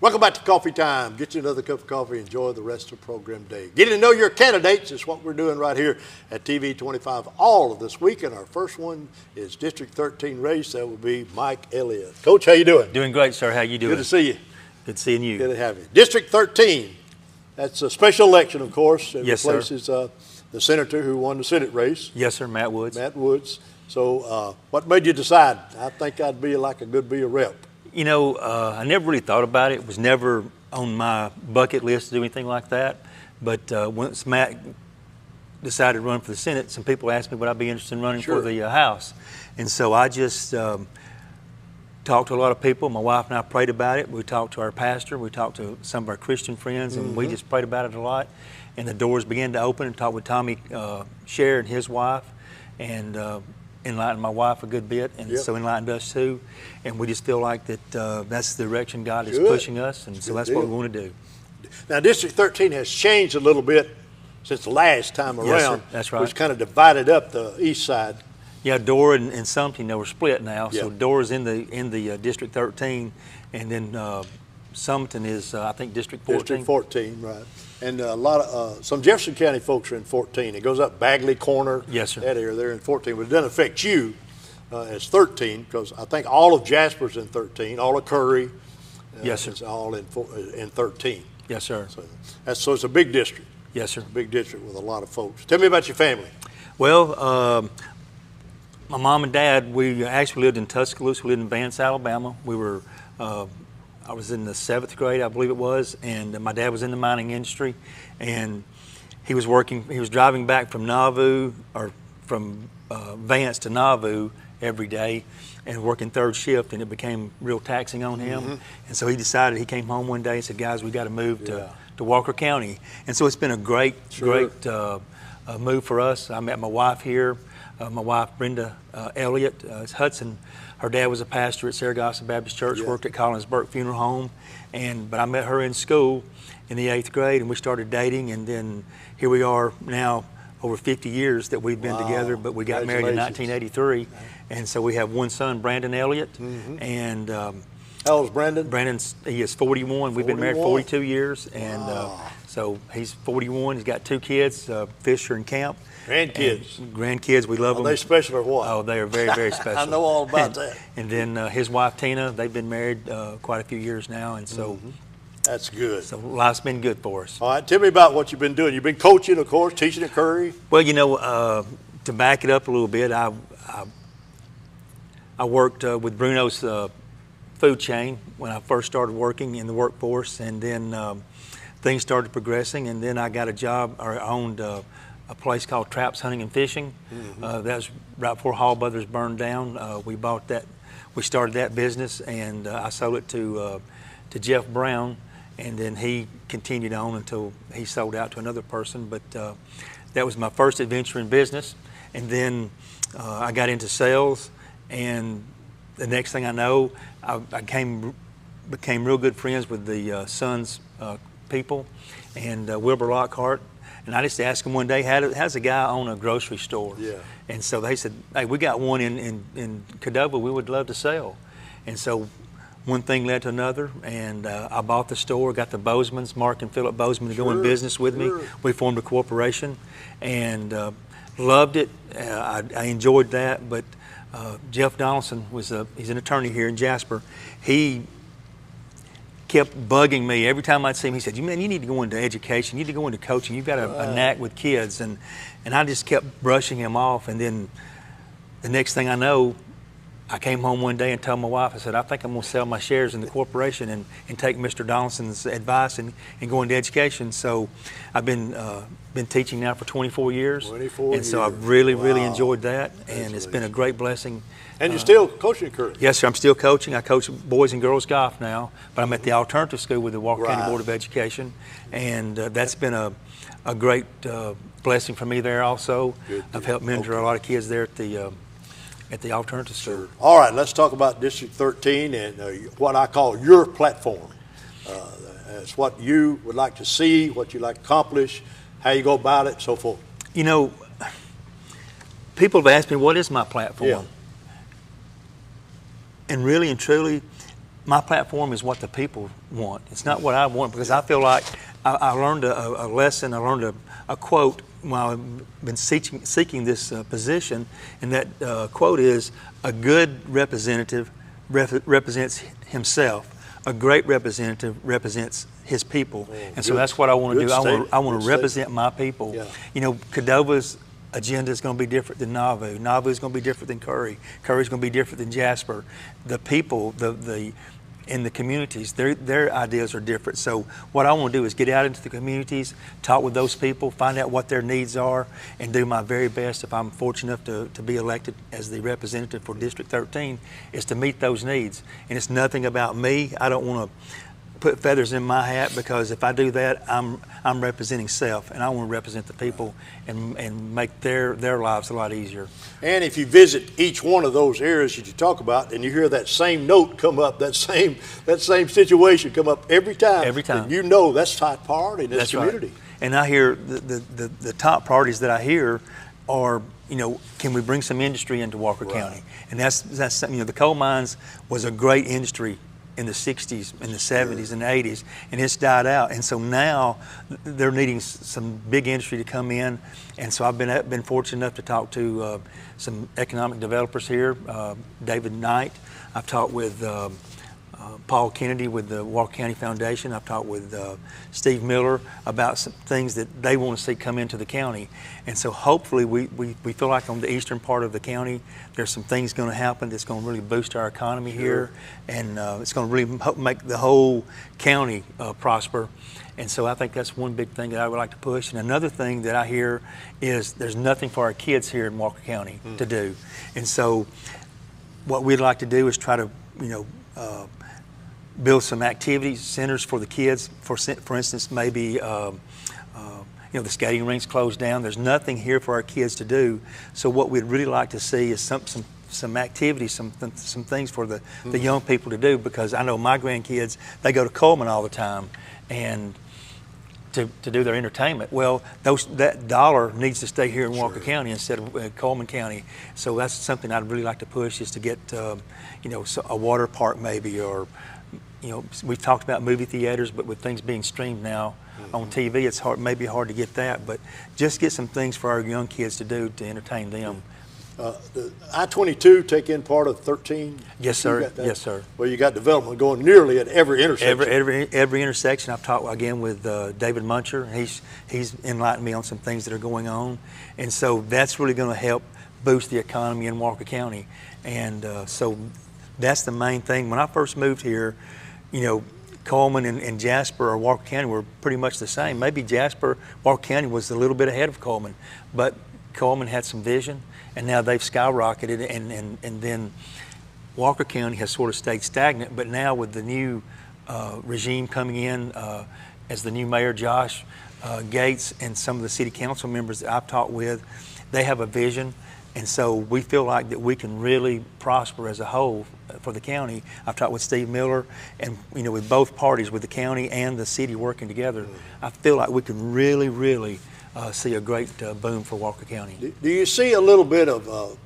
Welcome back to Coffee Time. Get you another cup of coffee. Enjoy the rest of the program day. Getting to know your candidates is what we're doing right here at TV 25 all of this week. And our first one is District 13 race. That will be Mike Elliott. Coach, how you doing? Doing great, sir. How you doing? Good to see you. Good seeing you. Good to have you. District 13. That's a special election, of course. It yes, replaces the senator who won the Senate race. Yes, sir. Matt Woods. Matt Woods. So what made you decide? I think I'd be like a rep. You know, I never really thought about it. It was never on my bucket list to do anything like that. But once Matt decided to run for the Senate, some people asked me would I be interested in running for the House. And so I just talked to a lot of people. My wife and I prayed about it. We talked to our pastor. We talked to some of our Christian friends, and we just prayed about it a lot. And the doors began to open, and talked with Tommy Sher and his wife, and enlightened my wife a good bit, and so enlightened us too. And we just feel like that that's the direction God is pushing us, and so that's what we want to do. Now, District 13 has changed a little bit since the last time around. Yes, sir. That's right. It's kind of divided up the east side. Yeah, Dora and Sumter, we're split now. Yeah. So Dora's in the District 13, and then Sumter is I think District 14. District 14, right. And a lot of some Jefferson County folks are in 14. It goes up Bagley Corner. Yes, sir. That area there in 14, but it doesn't affect you as 13 because I think all of Jasper's in 13, all of Curry. Yes, sir. It's all in 13. Yes, sir. So it's a big district. Yes, sir. A big district with a lot of folks. Tell me about your family. Well, my mom and dad, we actually lived in Tuscaloosa. We lived in Vance, Alabama. We were. I was in the 7th grade, I believe it was, and my dad was in the mining industry, and he was driving back from Nauvoo, or from Vance to Nauvoo every day, and working third shift, and it became real taxing on him. And so he came home one day and said, guys, we got to move to Walker County. And so it's been a great move for us. I met my wife here. My wife, Brenda Elliott, is Hudson. Her dad was a pastor at Saragossa Baptist Church, worked at Collinsburg Funeral Home, but I met her in school in the 8th grade, and we started dating, and then here we are now, over 50 years that we've been together, but we got married in 1983, and so we have one son, Brandon Elliott, and how old is Brandon? He is 41. We've been married 42 years, and so he's 41. He's got 2 kids, Fisher and Camp. Grandkids, we love them. Are they special or what? Oh, they are very, very special. I know all about that. And then his wife, Tina, they've been married quite a few years now, and so that's good. So life's been good for us. All right, tell me about what you've been doing. You've been coaching, of course, teaching at Curry. Well, to back it up a little bit, I worked with Bruno's food chain when I first started working in the workforce, and then things started progressing, and then I got a job, or I owned a place called Traps Hunting and Fishing. That was right before Hall Brothers burned down. We bought that. We started that business, and I sold it to Jeff Brown, and then he continued on until he sold out to another person. But that was my first adventure in business, and then I got into sales, and the next thing I know, I became real good friends with the Sons people and Wilbur Lockhart. And I just asked him one day, how's a guy own a grocery store? Yeah. And so they said, hey, we got one in Cordova we would love to sell. And so one thing led to another, and I bought the store, got the Bozeman's, Mark and Philip Bozeman, to go in business with me. We formed a corporation and loved it. I enjoyed that, but Jeff Donaldson he's an attorney here in Jasper. He kept bugging me every time I'd see him. He said, man, you need to go into education. You need to go into coaching. You've got a knack with kids. And I just kept brushing him off. And then the next thing I know, I came home one day and told my wife, I said, I think I'm going to sell my shares in the corporation and take Mr. Donaldson's advice and go into education. So I've been teaching now for 24 years. 24 years. So I've really enjoyed that. And it's been a great blessing. And you're still coaching at Curry? Yes, sir. I'm still coaching. I coach boys and girls golf now, but I'm at the alternative school with the Walker County Board of Education, and that's been a great blessing for me there also. I've helped mentor a lot of kids there at the alternative school. All right, let's talk about District 13 and what I call your platform. It's what you would like to see, what you'd like to accomplish, how you go about it, so forth. People have asked me, what is my platform? Yeah. And really and truly, my platform is what the people want. It's not what I want, because I feel like I learned a lesson, I learned a quote while I've been seeking this position, and that quote is, a good representative represents himself. A great representative represents his people. And so that's what I want to do. I want to represent my people. Yeah. You know, Cadova's agenda is going to be different than Nauvoo. Nauvoo is going to be different than Curry. Curry is going to be different than Jasper. The people, in the communities, their ideas are different. So what I want to do is get out into the communities, talk with those people, find out what their needs are, and do my very best, if I'm fortunate enough to be elected as the representative for District 13, is to meet those needs. And it's nothing about me. I don't want to put feathers in my hat, because if I do that, I'm representing self, and I want to represent the people and make their lives a lot easier. And if you visit each one of those areas that you talk about, and you hear that same note come up, that same situation come up every time, then you know that's top priority in this community. Right. And I hear the top priorities that I hear are, you know, can we bring some industry into Walker County? And that's something, you know, the coal mines was a great industry in the 60s, in the 70s, and the 80s, and it's died out. And so now they're needing some big industry to come in. And so I've been fortunate enough to talk to some economic developers here, David Knight. I've talked with Paul Kennedy with the Walker County Foundation. I've talked with Steve Miller about some things that they want to see come into the county. And so hopefully we feel like on the eastern part of the county, there's some things going to happen that's going to really boost our economy here. And it's going to really help make the whole county prosper. And so I think that's one big thing that I would like to push. And another thing that I hear is there's nothing for our kids here in Walker County to do. And so what we'd like to do is try to, you know, build some activity centers for the kids. For instance, maybe you know, the skating rink's closed down. There's nothing here for our kids to do. So what we'd really like to see is some activities, some things for the young people to do, because I know my grandkids, they go to Coleman all the time, and to do their entertainment. Well, that dollar needs to stay here in Walker County instead of Coleman County. So that's something I'd really like to push, is to get you know, a water park maybe, or, you know, we've talked about movie theaters, but with things being streamed now on TV, it's maybe hard to get that. But just get some things for our young kids to do to entertain them. The I-22 take in part of 13? Yes, sir. Yes, sir. Well, you got development going nearly at every intersection. Every intersection. I've talked again with David Muncher. He's enlightened me on some things that are going on, and so that's really going to help boost the economy in Walker County. And so that's the main thing. When I first moved here, you know, Coleman and Jasper or Walker County were pretty much the same. Maybe Walker County was a little bit ahead of Coleman, but Coleman had some vision, and now they've skyrocketed, and then Walker County has sort of stayed stagnant. But now with the new regime coming in, as the new mayor, Josh Gates, and some of the city council members that I've talked with, they have a vision. And so we feel like that we can really prosper as a whole for the county. I've talked with Steve Miller, and, you know, with both parties, with the county and the city working together, I feel like we can really, really see a great boom for Walker County. Do you see a little bit of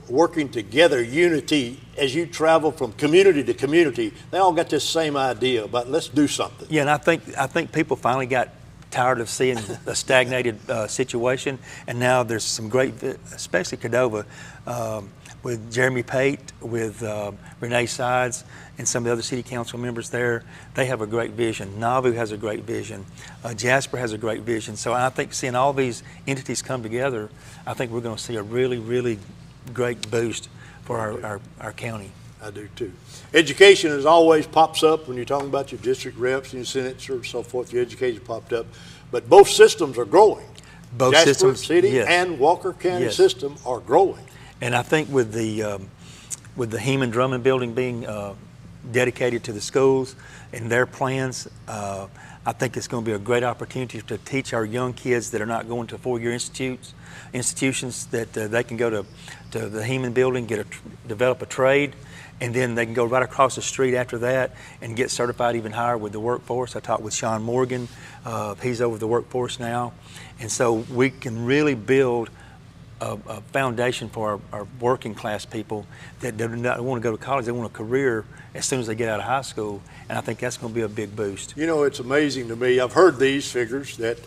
working together, unity, as you travel from community to community? They all got this same idea about let's do something. Yeah, and I think people finally got tired of seeing a stagnated situation, and now there's some great, especially Cadova, with Jeremy Pate, with Renee Sides, and some of the other city council members there. They have a great vision. Nauvoo has a great vision. Jasper has a great vision. So I think seeing all these entities come together, I think we're going to see a really, really great boost for our county. I do too. Education as always pops up when you're talking about your district reps and your senators and so forth. Your education popped up, but both systems are growing. Both Jasper systems, City yes. and Walker County system are growing. And I think with the Heman Drummond building being dedicated to the schools and their plans, I think it's going to be a great opportunity to teach our young kids that are not going to four-year institutions that they can go to the Heman building, develop a trade, and then they can go right across the street after that and get certified even higher with the workforce. I talked with Sean Morgan. He's over the workforce now. And so we can really build a foundation for our working class people that do not want to go to college. They want a career as soon as they get out of high school, and I think that's going to be a big boost. You know, it's amazing to me. I've heard these figures that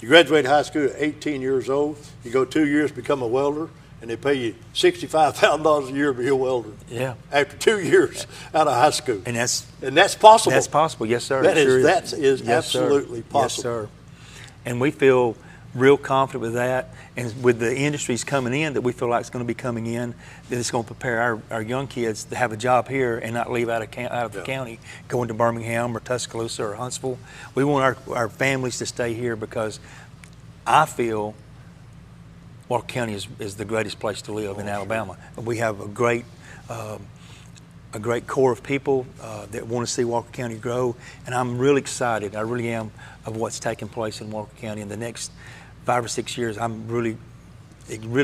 you graduate high school at 18 years old, you go 2 years, become a welder, and they pay you $65,000 a year to be a welder. Yeah. After 2 years out of high school. And that's possible. That's possible, yes, sir. That Sure is yes, absolutely sir. possible. Yes, sir. And we feel real confident with that, and with the industries coming in that we feel like it's going to be coming in, that it's going to prepare our young kids to have a job here and not leave out of the county, going to Birmingham or Tuscaloosa or Huntsville. We want our families to stay here because I feel Walker County is the greatest place to live in Alabama. We have a great core of people that want to see Walker County grow, and I'm really excited. I really am of what's taking place in Walker County in the next 5 or 6 years. I'm really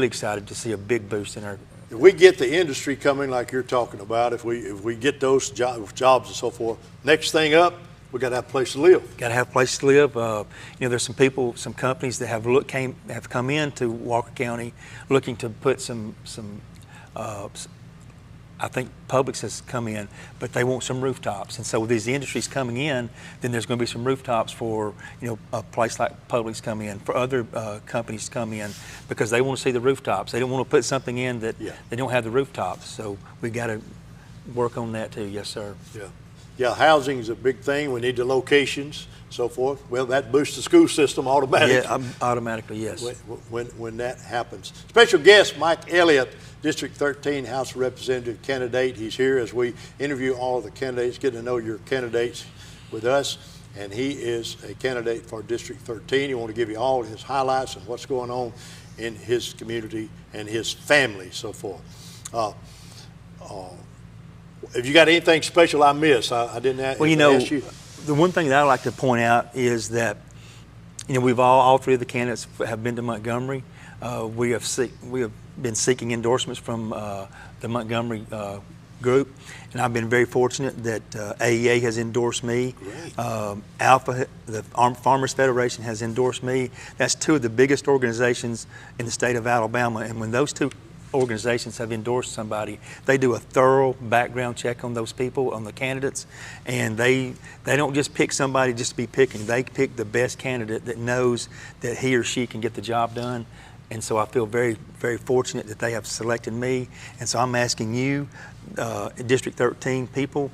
excited to see a big boost in our. If we get the industry coming like you're talking about, if we get those jobs and so forth, next thing up, we got to have a place to live. Got to have a place to live. There's some people, some companies that have come into Walker County looking to put some I think Publix has come in, but they want some rooftops. And so with these industries coming in, then there's going to be some rooftops for, a place like Publix come in, for other companies to come in, because they want to see the rooftops. They don't want to put something in that they don't have the rooftops. So we got to work on that too. Yes, sir. Yeah, housing is a big thing. We need the locations, so forth. Well, that boosts the school system automatically. Yeah, automatically, yes. When that happens. Special guest, Mike Elliott, District 13 House Representative candidate. He's here as we interview all of the candidates, get to know your candidates with us. And he is a candidate for District 13. He wants to give you all his highlights and what's going on in his community and his family, so forth. Have you got anything special I missed? I didn't ask you. The one thing that I like to point out is that, we've all three of the candidates have been to Montgomery. We have been seeking endorsements from the Montgomery group, and I've been very fortunate that AEA has endorsed me. Alpha, the Farmers Federation, has endorsed me. That's two of the biggest organizations in the state of Alabama, and when those two organizations have endorsed somebody, they do a thorough background check on those people, on the candidates, and they don't just pick somebody just to be picking. They pick the best candidate that knows that he or she can get the job done. And so I feel very, very fortunate that they have selected me. And so I'm asking you, District 13 people,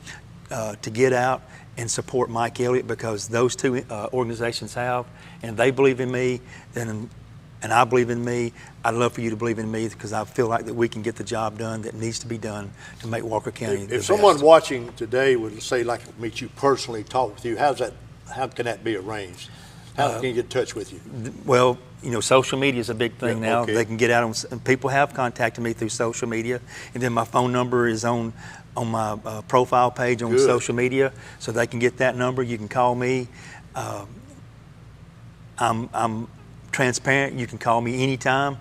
to get out and support Mike Elliott, because those two organizations have, and they believe in me, and I believe in me. I'd love for you to believe in me, because I feel like that we can get the job done that needs to be done to make Walker County the best. If someone watching today would say, like, to meet you personally, talk with you, how can that be arranged? How can you get in touch with you? Well, social media is a big thing now. Okay. They can get out on. People have contacted me through social media, and then my phone number is on my profile page on social media, so they can get that number. You can call me. I'm transparent. You can call me anytime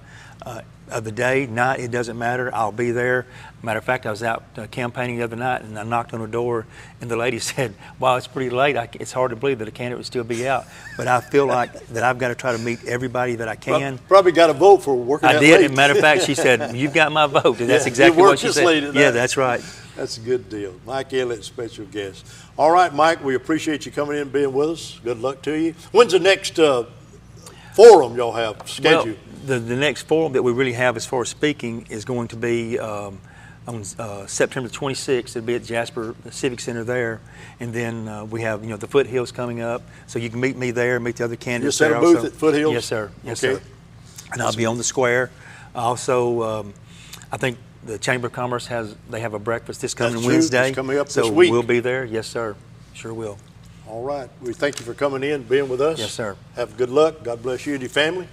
of the day, night. It doesn't matter. I'll be there. Matter of fact, I was out campaigning the other night, and I knocked on her door, and the lady said, "Wow, it's pretty late. It's hard to believe that a candidate would still be out." But I feel like that I've got to try to meet everybody that I can. Probably got a vote for working that late. I did. As a matter of fact, she said, "You've got my vote." And that's exactly what she said. Yeah, that's right. That's a good deal. Mike Elliott, special guest. All right, Mike, we appreciate you coming in and being with us. Good luck to you. When's the next forum y'all have scheduled? Well, the next forum that we really have as far as speaking is going to be on September 26th. It'll be at Jasper Civic Center there. And then we have, the Foothills coming up. So you can meet me there, meet the other candidates there. You'll set a booth at Foothills? Yes, sir. Yes, sir. And I'll be on the square. Also, I think the Chamber of Commerce they have a breakfast this coming Wednesday. It's coming up this week. So we'll be there. Yes, sir. Sure will. All right. We thank you for coming in, being with us. Yes, sir. Have good luck. God bless you and your family.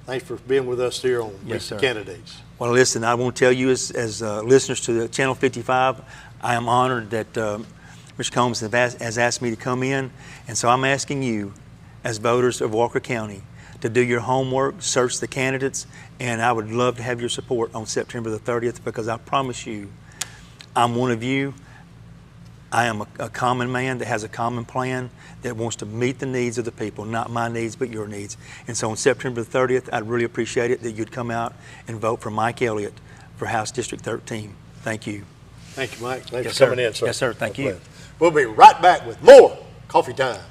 Thanks for being with us here on Yes, sir. Candidates. Well, listen, I want to tell you as listeners to the Channel 55, I am honored that Mr. Combs has asked me to come in. And so I'm asking you, as voters of Walker County, to do your homework, search the candidates, and I would love to have your support on September the 30th, because I promise you, I'm one of you. I am a common man that has a common plan that wants to meet the needs of the people, not my needs, but your needs. And so on September the 30th, I'd really appreciate it that you'd come out and vote for Mike Elliott for House District 13. Thank you. Thank you, Mike. Thanks Yes, for coming sir. in, sir. Yes, sir. Thank you. We'll be right back with more Coffee Time.